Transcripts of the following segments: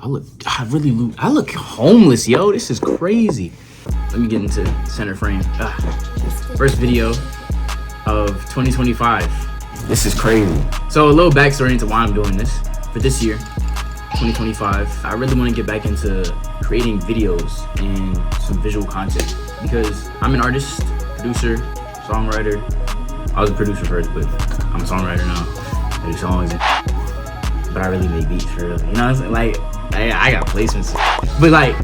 I look homeless, yo. This is crazy. Let me get into center frame. First video of 2025. This is crazy. So a little backstory into why I'm doing this. For this year, 2025, I really want to get back into creating videos and some visual content because I'm an artist, producer, songwriter. I was a producer first, but I'm a songwriter now. I do songs, but I really make beats for real. You know what I'm saying? Like, I got placements, but like,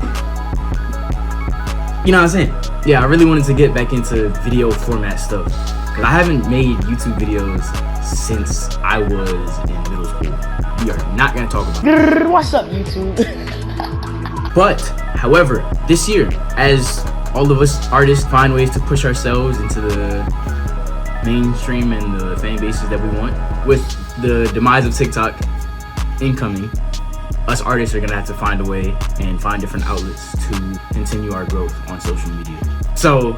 you know what I'm saying? Yeah, I really wanted to get back into video format stuff because I haven't made YouTube videos since I was in middle school. We are not gonna talk about it. What's up, YouTube? But, however, this year, as all of us artists find ways to push ourselves into the mainstream and the fan bases that we want, with the demise of TikTok incoming, us artists are gonna have to find a way and find different outlets to continue our growth on social media. So,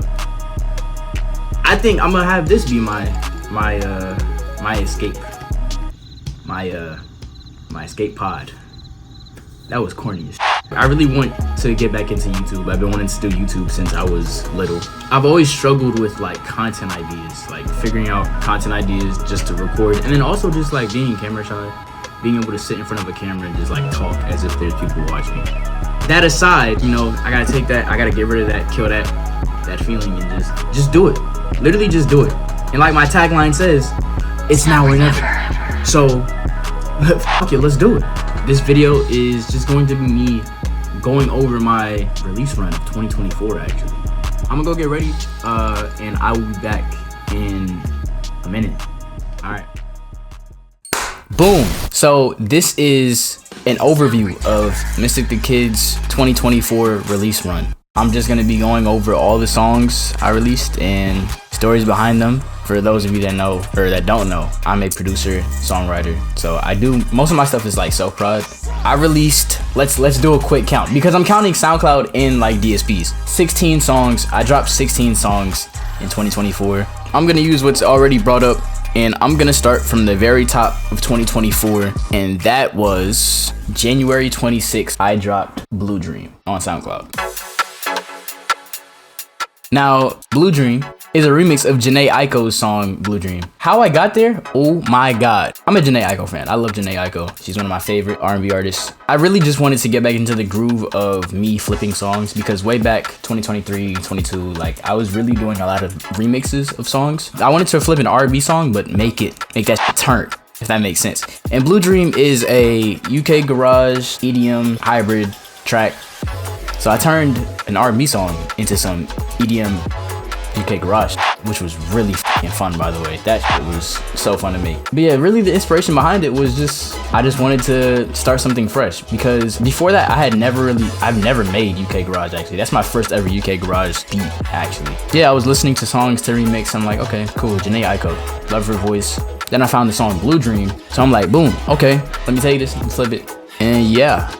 I think I'm gonna have this be my escape, my escape pod. That was corny as shit. I really want to get back into YouTube. I've been wanting to do YouTube since I was little. I've always struggled with like content ideas, like figuring out content ideas just to record, and then also just like being camera shy, being able to sit in front of a camera and just like talk as if there's people watching me. That aside, you know, I gotta take that, I gotta get rid of that, kill that feeling and just do it. Literally just do it. And like my tagline says, it's now or never. So, fuck it, let's do it. This video is just going to be me going over my release run of 2024 actually. I'm gonna go get ready and I will be back in a minute. All right. Boom. So this is an overview of Mystic the Kid's 2024 release run. I'm just gonna be going over all the songs I released and stories behind them. For those of you that know or that don't know, I'm a producer, songwriter. So I do most of my stuff is like self-prod. I released, let's do a quick count because I'm counting SoundCloud and like DSPs. 16 songs. I dropped 16 songs in 2024. I'm gonna use what's already brought up and I'm gonna start from the very top of 2024, and that was January 26th. I dropped Blue Dream on SoundCloud. Now, Blue Dream is a remix of Jhené Aiko's song, Blue Dream. How I got there? Oh my God. I'm a Jhené Aiko fan. I love Jhené Aiko. She's one of my favorite R&B artists. I really just wanted to get back into the groove of me flipping songs because way back 2023, 22, like I was really doing a lot of remixes of songs. I wanted to flip an R&B song, but make that shit turn, if that makes sense. And Blue Dream is a UK garage EDM hybrid track. So I turned an R&B song into some EDM UK garage, which was really fucking fun, by the way. That shit was so fun to make. But yeah, really the inspiration behind it was I just wanted to start something fresh because before that I've never made UK garage actually. That's my first ever UK garage beat actually. Yeah, I was listening to songs to remix. I'm like, okay, cool, Jhené Aiko, love her voice. Then I found the song Blue Dream. So I'm like, boom, okay, let me take this and flip it. And yeah,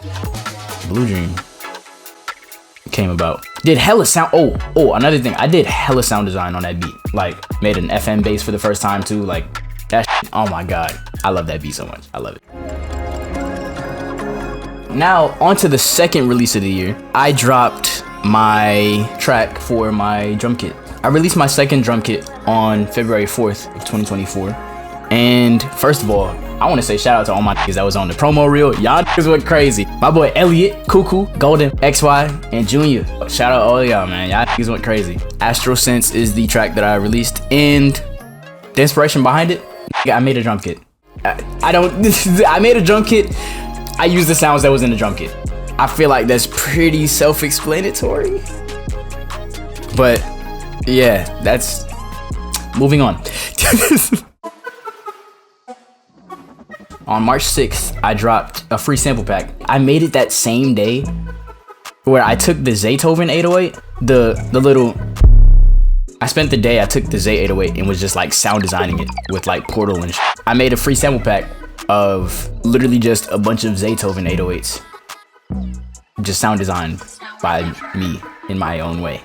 Blue Dream came about. Did hella sound, oh, another thing, I did hella sound design on that beat. Like, made an FM bass for the first time too. Like, that shit, oh my God. I love that beat so much. I love it. Now, on to the second release of the year. I dropped my track for my drum kit. I released my second drum kit on February 4th of 2024. And first of all, I want to say shout out to all my niggas that was on the promo reel. Y'all niggas went crazy. My boy Elliot, Cuckoo, Golden, XY, and Junior. Shout out all of y'all, man. Y'all niggas went crazy. Astro Sense is the track that I released, and the inspiration behind it, I made a drum kit. I made a drum kit. I used the sounds that was in the drum kit. I feel like that's pretty self-explanatory. But yeah, that's moving on. On March 6th, I dropped a free sample pack. I made it that same day where I took the Zaytoven 808, I spent the day, I took the Zay 808 and was just like sound designing it with like Portal and shit. I made a free sample pack of literally just a bunch of Zaytoven 808s. Just sound designed by me in my own way.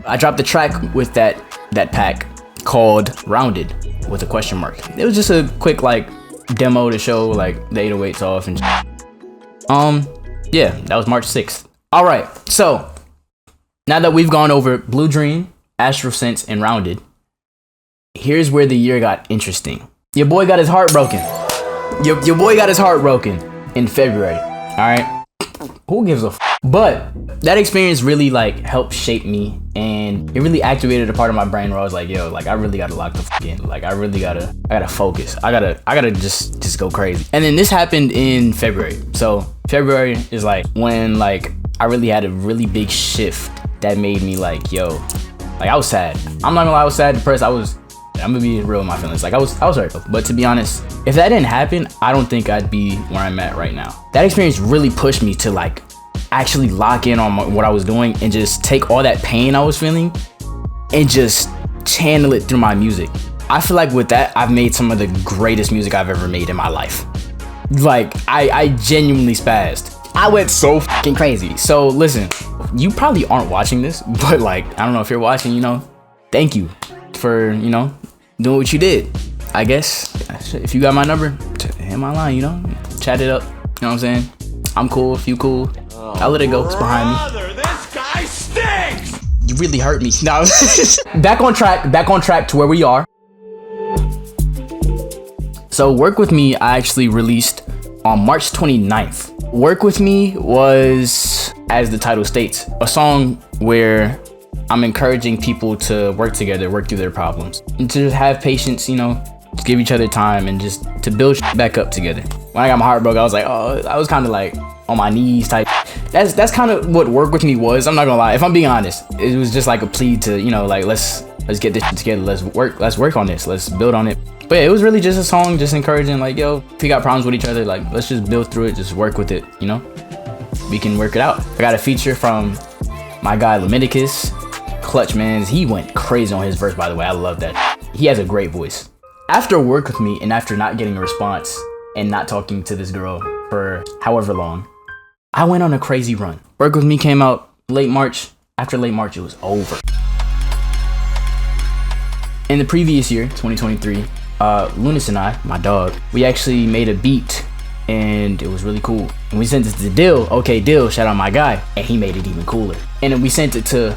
I dropped the track with that pack called Rounded with a question mark. It was just a quick like demo to show like the 808s off and Yeah, that was March 6th. All right, so now that we've gone over Blue Dream, Astral Sense, and Rounded, here's where the year got interesting. Your boy got his heart broken. Your boy got his heart broken in February. All right, who gives a f? But that experience really like helped shape me, and it really activated a part of my brain where I was like, yo, like I really gotta lock the f in. Like I gotta focus. I gotta just go crazy. And then this happened in February. So February is like when like I really had a really big shift that made me like, yo, like I was sad. I'm not gonna lie, I was sad, depressed. I'm gonna be real with my feelings. Like I was hurt. But to be honest, if that didn't happen, I don't think I'd be where I'm at right now. That experience really pushed me to like actually lock in on what I was doing and just take all that pain I was feeling and just channel it through my music. I feel like with that, I've made some of the greatest music I've ever made in my life. Like I genuinely spazzed. I went so fucking crazy. So listen, you probably aren't watching this, but like, I don't know if you're watching, you know, thank you for, you know, doing what you did. I guess if you got my number, hit my line, you know, chat it up. You know what I'm saying? I'm cool if you cool. I'll let it go. It's behind me. This guy stinks! You really hurt me. No. Back on track to where we are. So Work With Me, I actually released on March 29th. Work With Me was, as the title states, a song where I'm encouraging people to work together, work through their problems, and to have patience, you know, to give each other time and just to build back up together. When I got my heart broke, I was like, oh, I was kind of like on my knees type. That's kind of what Work With Me was. I'm not gonna lie. If I'm being honest, it was just like a plea to, you know, like let's get this together. Let's work on this. Let's build on it. But yeah, it was really just a song, just encouraging, like, yo, if you got problems with each other, like let's just build through it. Just work with it. You know, we can work it out. I got a feature from my guy Leviticus, Clutch Mans. He went crazy on his verse, by the way. I love that. He has a great voice. After Work With Me, and after not getting a response and not talking to this girl for however long, I went on a crazy run. Work With Me came out late March. After late March, it was over. In the previous year, 2023, Lunas and I, my dog, we actually made a beat and it was really cool. And we sent it to Dill. Okay, Dill, shout out my guy. And he made it even cooler. And then we sent it to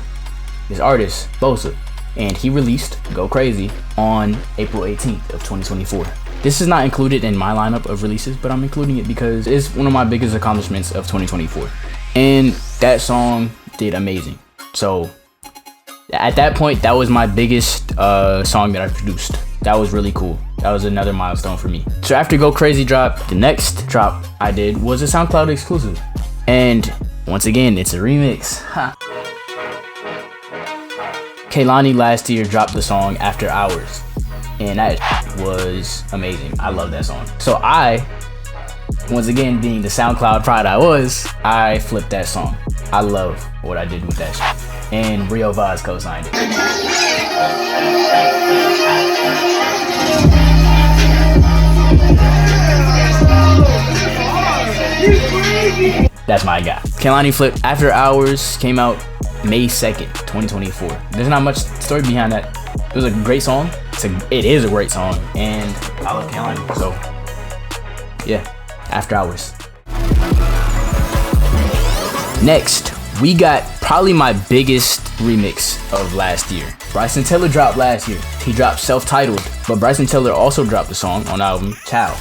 this artist, Bosa. And he released Go Crazy on April 18th of 2024. This is not included in my lineup of releases, but I'm including it because it's one of my biggest accomplishments of 2024. And that song did amazing. So at that point, that was my biggest song that I produced. That was really cool. That was another milestone for me. So after Go Crazy dropped, the next drop I did was a SoundCloud exclusive. And once again, it's a remix. Kehlani last year dropped the song After Hours, and that was amazing. I love that song. So I, once again being the SoundCloud pride I was, I flipped that song. I love what I did with that shit. And Rio Vaz co-signed it. That's my guy. Kehlani flipped After Hours, came out May 2nd, 2024. There's not much story behind that. It was a great song. It is a great song, and I love Kehlani. So yeah, After Hours. Next, we got probably my biggest remix of last year. Bryson Tiller dropped last year. He dropped self-titled, but Bryson Tiller also dropped the song on the album Chow,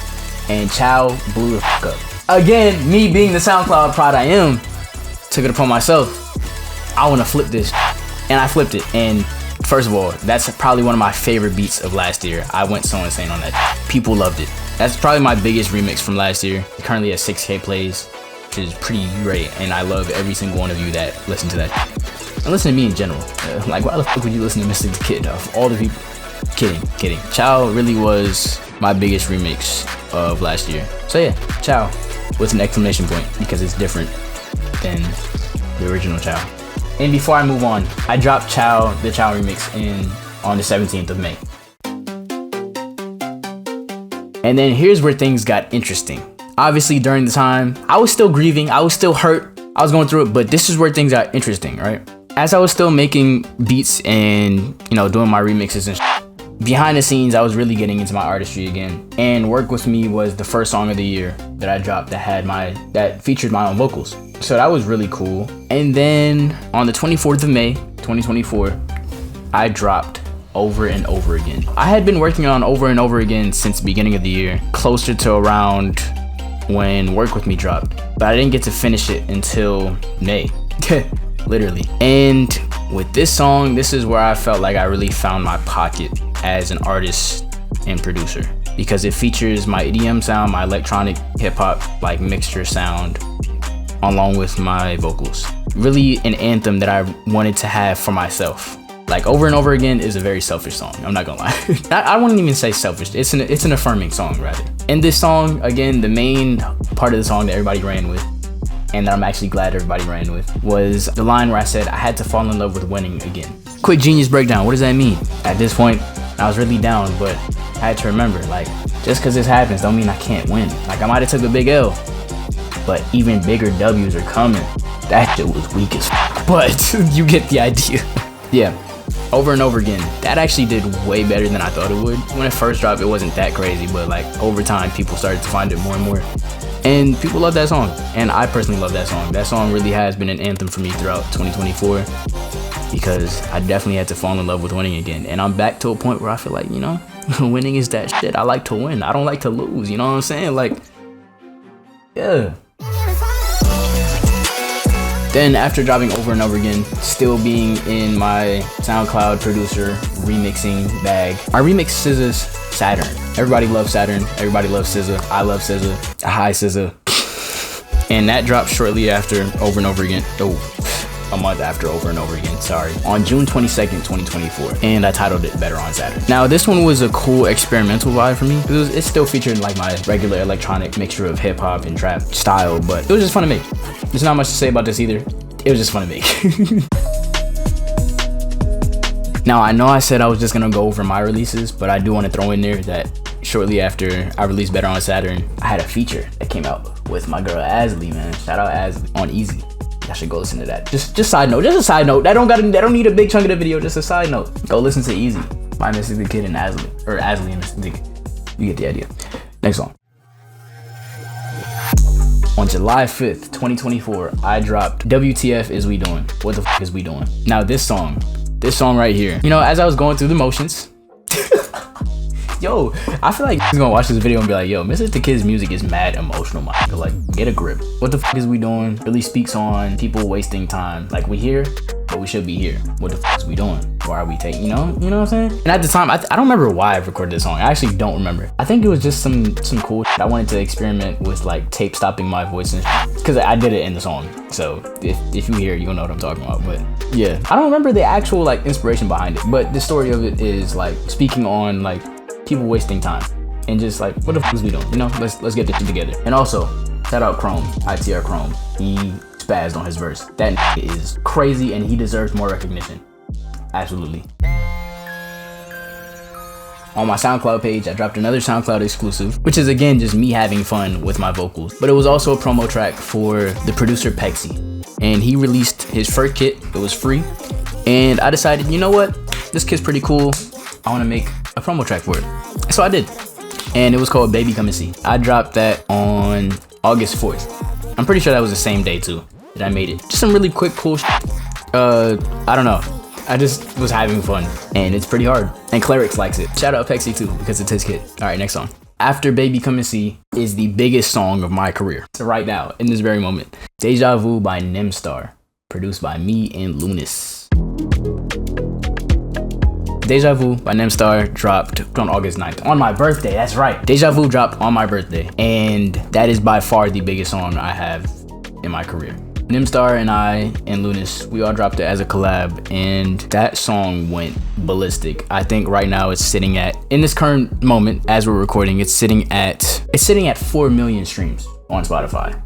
and Chow blew the fuck up. Again, me being the SoundCloud pride I am, took it upon myself. I want to flip this, and I flipped it. And first of all, that's probably one of my favorite beats of last year. I went so insane on that. People loved it. That's probably my biggest remix from last year. It currently has 6K plays, which is pretty great, and I love every single one of you that listen to that. And listen to me in general. Like, why the fuck would you listen to Mr. the Kid of all the people? Kidding. Chow really was my biggest remix of last year. So yeah, Chow with an exclamation point because it's different than the original Chow. And before I move on, I dropped the Chow remix on the 17th of May. And then here's where things got interesting. Obviously during the time, I was still grieving, I was still hurt, I was going through it, but this is where things got interesting, right? As I was still making beats and, you know, doing my remixes and behind the scenes, I was really getting into my artistry again. And Work With Me was the first song of the year that I dropped that featured my own vocals. So that was really cool. And then on the 24th of May, 2024, I dropped Over and Over Again. I had been working on Over and Over Again since the beginning of the year, closer to around when Work With Me dropped. But I didn't get to finish it until May, literally. And with this song, this is where I felt like I really found my pocket as an artist and producer, because it features my EDM sound, my electronic hip hop like mixture sound, along with my vocals. Really an anthem that I wanted to have for myself. Like Over and Over Again is a very selfish song, I'm not gonna lie. I wouldn't even say selfish, it's an affirming song rather. And this song, again, the main part of the song that everybody ran with, and that I'm actually glad everybody ran with, was the line where I said I had to fall in love with winning again. Quick genius breakdown, what does that mean? At this point, I was really down, but I had to remember, like, just cause this happens don't mean I can't win. Like, I might've took a big L, but even bigger W's are coming. That shit was weak as f, but you get the idea. Yeah, Over and Over Again, that actually did way better than I thought it would. When it first dropped, it wasn't that crazy, but like over time, people started to find it more and more. And people love that song, and I personally love that song. That song really has been an anthem for me throughout 2024, because I definitely had to fall in love with winning again. And I'm back to a point where I feel like, you know, winning is that shit. I like to win. I don't like to lose, you know what I'm saying? Like, yeah. Then after dropping Over and Over Again, still being in my SoundCloud producer remixing bag, I remixed SZA's Saturn. Everybody loves Saturn. Everybody loves SZA. I love SZA. Hi SZA. And that dropped shortly after Over and Over Again. Oh, a month after Over and Over Again, sorry. On June 22nd, 2024. And I titled it Better on Saturn. Now this one was a cool experimental vibe for me. It still featured like my regular electronic mixture of hip hop and trap style, but it was just fun to make. There's not much to say about this either. It was just fun to make. Now I know I said I was just gonna go over my releases, but I do want to throw in there that shortly after I released Better on Saturn, I had a feature that came out with my girl Asley, man. Shout out Asley on Easy. Y'all should go listen to that. Just side note, just a side note. That don't need a big chunk of the video, just a side note. Go listen to Easy by Mystic the Kid and Asley, or Asley and Mystic the Kid. You get the idea. Next song. On July 5th, 2024, I dropped WTF Is We Doing? What the f is we doing? Now this song right here, you know, as I was going through the motions, yo, I feel like he's gonna watch this video and be like, yo, Mr. The Kid's music is mad emotional, man. Like, get a grip. What the f is we doing? Really speaks on people wasting time. Like, we here, but we should be here. What the f is we doing? Why are we taking, you know what I'm saying? And at the time, I don't remember why I recorded this song. I actually don't remember. I think it was just some cool shit. I wanted to experiment with like tape stopping my voice and because I did it in the song. So if you hear it, you'll know what I'm talking about. But yeah, I don't remember the actual like inspiration behind it, but the story of it is like speaking on like people wasting time and just like, what the f is we doing? You know, let's get this shit together. And also, shout out Chrome, ITR Chrome. He spazzed on his verse. That is crazy and he deserves more recognition. Absolutely. On my SoundCloud page, I dropped another SoundCloud exclusive, which is again just me having fun with my vocals. But it was also a promo track for the producer Pexy. And he released his first kit, it was free. And I decided, you know what? This kit's pretty cool. I wanna make a promo track for it. So I did. And it was called Baby Come and See. I dropped that on August 4th. I'm pretty sure that was the same day too that I made it. Just some really quick, cool shit. I don't know. I just was having fun and it's pretty hard. And Clerics likes it. Shout out Pexy too, because it's his kid. All right, next song. After Baby Come and See is the biggest song of my career. So right now, in this very moment. Deja Vu by Nemstar, produced by me and Lunis. Deja Vu by Nemstar dropped on August 9th. On my birthday, that's right. Deja Vu dropped on my birthday. And that is by far the biggest song I have in my career. Nemstar and I and Lunis, we all dropped it as a collab, and that song went ballistic. I think right now it's sitting at, in this current moment as we're recording, it's sitting at 4 million streams on Spotify.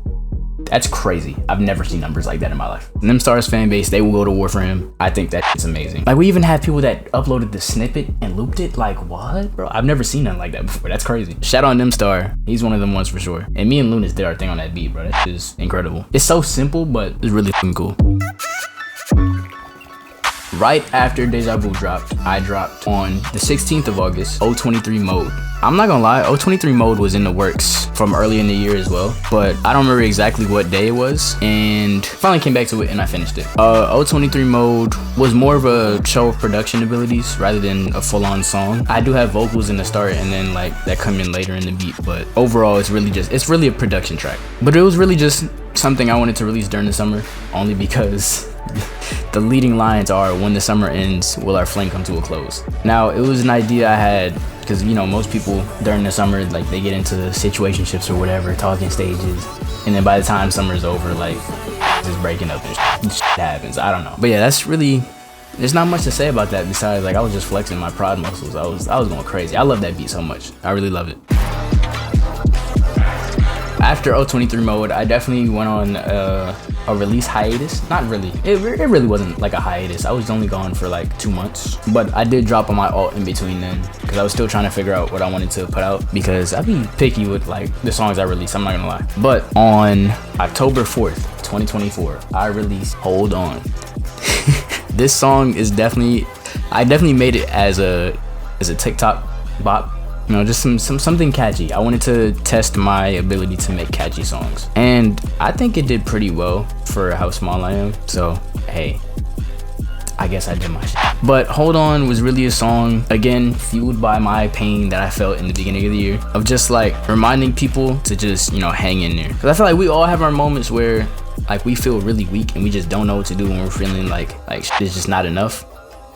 That's crazy. I've never seen numbers like that in my life. Nemstar's fan base, they will go to war for him. I think that's amazing. Like, we even have people that uploaded the snippet and looped it. Like, what, bro? I've never seen nothing like that before. That's crazy. Shout out Nemstar. He's one of them ones for sure. And me and Lunis did our thing on that beat, bro. That is incredible. It's so simple, but it's really fucking cool. Right after Deja Vu dropped, I dropped on the 16th of August, 023 Mode. I'm not gonna lie, 023 Mode was in the works from early in the year as well, but I don't remember exactly what day it was, and finally came back to it and I finished it. 023 Mode was more of a show of production abilities rather than a full-on song. I do have vocals in the start and then like that come in later in the beat, but overall it's really a production track. But it was really just something I wanted to release during the summer, only because the leading lines are, when the summer ends, will our flame come to a close? Now, it was an idea I had because, you know, most people during the summer, like, they get into situationships or whatever, talking stages, and then by the time summer's over, like, just breaking up and shit happens. I don't know. But yeah, that's really, there's not much to say about that besides, like, I was just flexing my prod muscles. I was going crazy. I love that beat so much. I really love it. After 023 Mode, I definitely went on a release hiatus. Not really. It really wasn't like a hiatus. I was only gone for like 2 months. But I did drop on my alt in between then, because I was still trying to figure out what I wanted to put out, because I'd be picky with like the songs I release, I'm not gonna lie. But on October 4th, 2024, I released Hold On. This song is I definitely made it as a TikTok bop. You know, just something catchy. I wanted to test my ability to make catchy songs, and I think it did pretty well for how small I am. So hey, I guess I did my shit. But Hold On was really a song, again, fueled by my pain that I felt in the beginning of the year, of just like reminding people to just, you know, hang in there. Because I feel like we all have our moments where like we feel really weak and we just don't know what to do when we're feeling like shit is just not enough.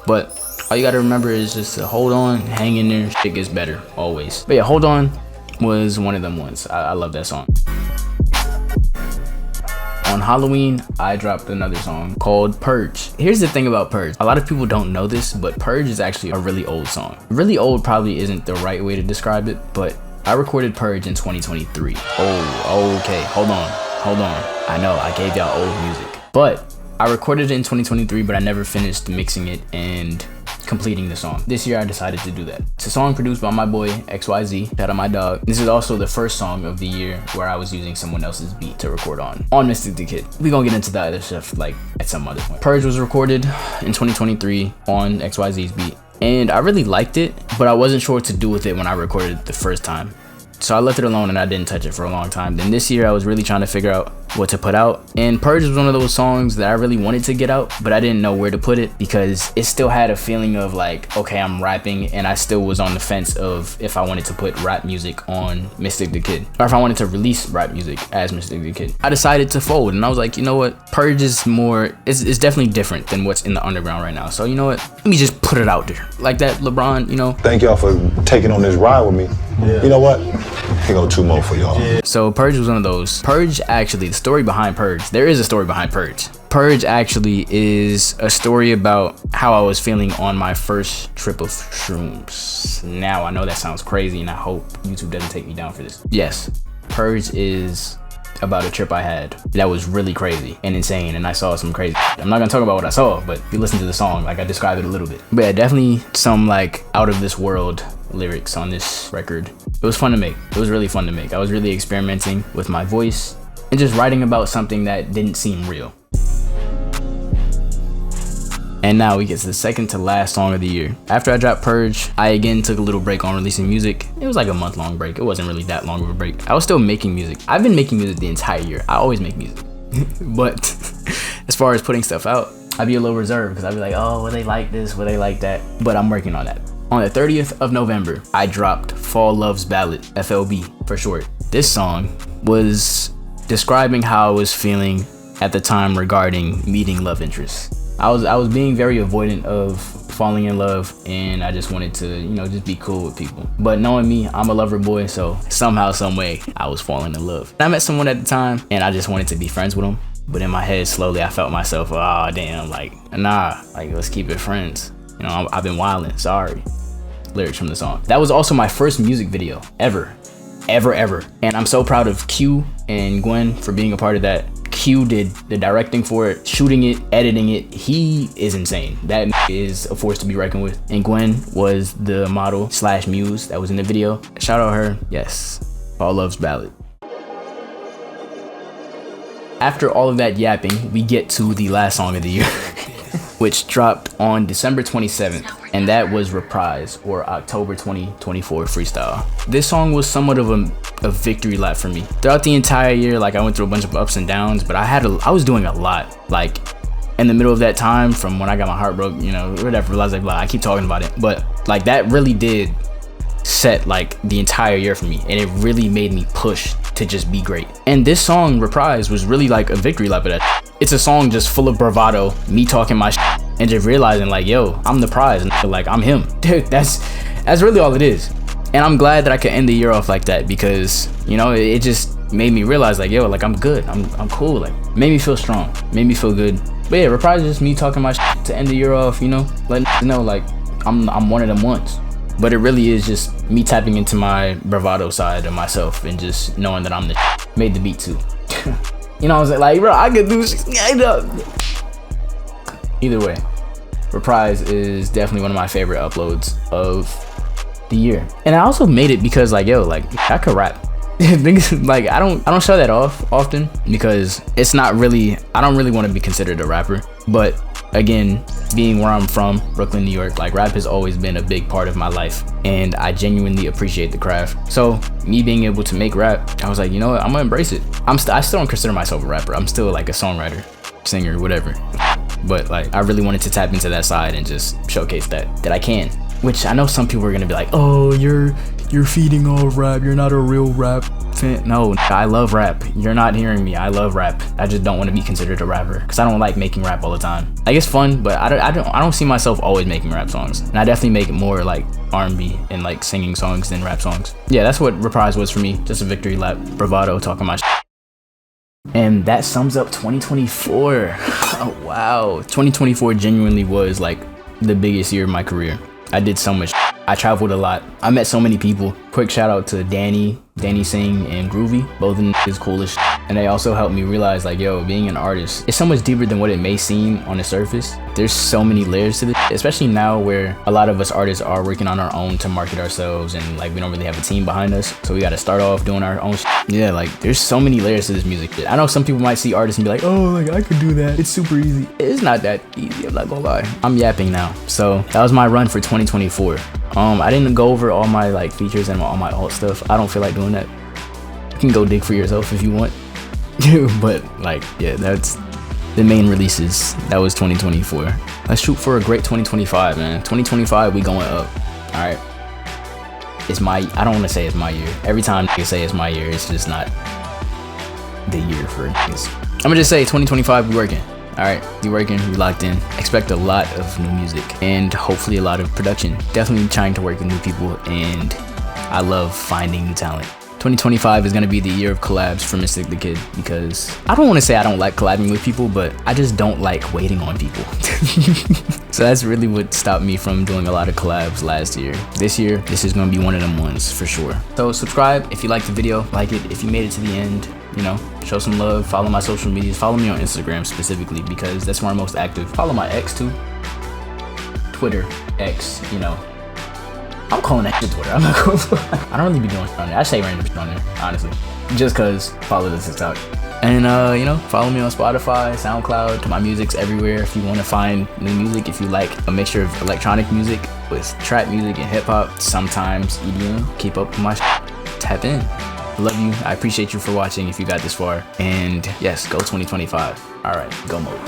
But all you gotta remember is just to hold on, hang in there, shit gets better, always. But yeah, Hold On was one of them ones. I love that song. On Halloween, I dropped another song called Purge. Here's the thing about Purge. A lot of people don't know this, but Purge is actually a really old song. Really old probably isn't the right way to describe it, but I recorded Purge in 2023. Oh, okay, hold on. I know, I gave y'all old music. But I recorded it in 2023, but I never finished mixing it and completing the song. This year I decided to do that. It's a song produced by my boy XYZ. Shout out my dog. This is also the first song of the year where I was using someone else's beat to record on Mystic the Kid. We gonna get into that other stuff like at some other point. Purge was recorded in 2023 on XYZ's beat, and I really liked it, but I wasn't sure what to do with it when I recorded it the first time. So I left it alone and I didn't touch it for a long time. Then this year I was really trying to figure out what to put out, and Purge was one of those songs that I really wanted to get out, but I didn't know where to put it because it still had a feeling of like, okay, I'm rapping, and I still was on the fence of if I wanted to put rap music on Mystic the Kid or if I wanted to release rap music as Mystic the Kid. I decided to fold, and I was like, you know what, Purge is more, it's definitely different than what's in the underground right now. So you know what, let me just put it out there like that. LeBron, you know. Thank y'all for taking on this ride with me. Yeah. You know what? Here go 2 more for y'all. Yeah. So Purge was one of those. Purge, actually, the story behind Purge, there is a story behind Purge. Purge actually is a story about how I was feeling on my first trip of shrooms. Now, I know that sounds crazy, and I hope YouTube doesn't take me down for this. Yes, Purge is about a trip I had that was really crazy and insane, and I saw some crazy. I'm not gonna talk about what I saw, but if you listen to the song, like I described it a little bit. But yeah, definitely some like out of this world lyrics on this record. It was fun to make. It was really fun to make. I was really experimenting with my voice and just writing about something that didn't seem real. And now we get to the second to last song of the year. After I dropped Purge, I again took a little break on releasing music. It was like a month-long break. It wasn't really that long of a break. I was still making music. I've been making music the entire year. I always make music. But as far as putting stuff out, I'd be a little reserved because I'd be like, oh, will they like this? Will they like that? But I'm working on that. On the 30th of November, I dropped Fall Loves Ballad, FLB for short. This song was describing how I was feeling at the time regarding meeting love interests. I was being very avoidant of falling in love, and I just wanted to, you know, just be cool with people. But knowing me, I'm a lover boy, so somehow, some way, I was falling in love. I met someone at the time, and I just wanted to be friends with him. But in my head, slowly, I felt myself, oh, damn, like, nah, like, let's keep it friends. You know, I've been wilding, sorry. Lyrics from the song. That was also my first music video ever. And I'm so proud of Q and Gwen for being a part of that. Q did the directing for it, shooting it, editing it. He is insane. That is a force to be reckoned with. And Gwen was the model / muse that was in the video. Shout out her. Yes, Fall Loves Ballad. After all of that yapping, we get to the last song of the year. which dropped on December 27th, and that was Reprise, or October 2024 Freestyle. This song was somewhat of a victory lap for me. Throughout the entire year, like I went through a bunch of ups and downs, but I was doing a lot. Like in the middle of that time, from when I got my heart broke, you know, whatever, blah, blah, blah, I keep talking about it, but like that really did set like the entire year for me, and it really made me push to just be great. And this song Reprise was really like a victory lap of that. It's a song just full of bravado, me talking my and just realizing like, yo, I'm the prize, and like I'm him. Dude, that's really all it is. And I'm glad that I could end the year off like that, because you know, it just made me realize like, yo, like I'm good, I'm cool, like made me feel strong, made me feel good. But yeah, Reprise is just me talking my to end the year off, you know, letting you know like I'm one of them ones. But it really is just me tapping into my bravado side of myself and just knowing that I'm the made the beat too. You know what I'm saying? Like, bro, I could do shit. Either way, Reprise is definitely one of my favorite uploads of the year. And I also made it because like, yo, like I could rap. Like I don't show that off often, because it's not really, I don't really want to be considered a rapper. But again, being where I'm from, Brooklyn, New York, like rap has always been a big part of my life, and I genuinely appreciate the craft. So me being able to make rap, I was like, you know what, I'm gonna embrace it. I still don't consider myself a rapper. I'm still like a songwriter, singer, whatever. But like I really wanted to tap into that side and just showcase that I can. Which I know some people are gonna be like, oh, you're feeding off rap, you're not a real rap fan. No, I love rap. You're not hearing me. I love rap. I just don't want to be considered a rapper, because I don't like making rap all the time. Like it's fun, but I don't see myself always making rap songs. And I definitely make more like R&B and like singing songs than rap songs. Yeah, that's what Reprise was for me. Just a victory lap, bravado, talking my shit. And that sums up 2024. Oh wow, 2024 genuinely was like the biggest year of my career. I did so much. I traveled a lot. I met so many people. Quick shout out to Danny Singh and Groovy. Both of them is cool as shit. And they also helped me realize like, yo, being an artist is so much deeper than what it may seem on the surface. There's so many layers to this, especially now where a lot of us artists are working on our own to market ourselves, and like we don't really have a team behind us. So we got to start off doing our own shit. Yeah, like there's so many layers to this music. I know some people might see artists and be like, oh, like I could do that. It's super easy. It's not that easy, I'm not gonna lie. I'm yapping now. So that was my run for 2024. I didn't go over all my like features and all my alt stuff. I don't feel like doing that. You can go dig for yourself if you want. But like, yeah, that's the main releases. That was 2024. Let's shoot for a great 2025, man. 2025, we going up. All right. I don't want to say it's my year. Every time you say it's my year, it's just not the year for niggas. I'm gonna just say 2025, we working. All right, we working, we locked in. Expect a lot of new music and hopefully a lot of production. Definitely trying to work with new people, and I love finding new talent. 2025 is gonna be the year of collabs for Mystic the Kid, because I don't want to say I don't like collabing with people, but I just don't like waiting on people. So that's really what stopped me from doing a lot of collabs last year. This year, this is gonna be one of them ones for sure. So subscribe if you liked the video, like it if you made it to the end. You know, show some love, follow my social medias, follow me on Instagram specifically, because that's where I'm most active. Follow my ex too. Twitter, X, you know. I'm calling that shit Twitter. I'm not going to. I don't really be doing shit on there. I say random shit on there, honestly. Just cause follow the TikTok. And you know, follow me on Spotify, SoundCloud. My music's everywhere. If you want to find new music, if you like a mixture of electronic music with trap music and hip hop, sometimes EDM, keep up with my shit. Tap in. Love you. I appreciate you for watching if you got this far. And yes, go 2025. All right, go mode.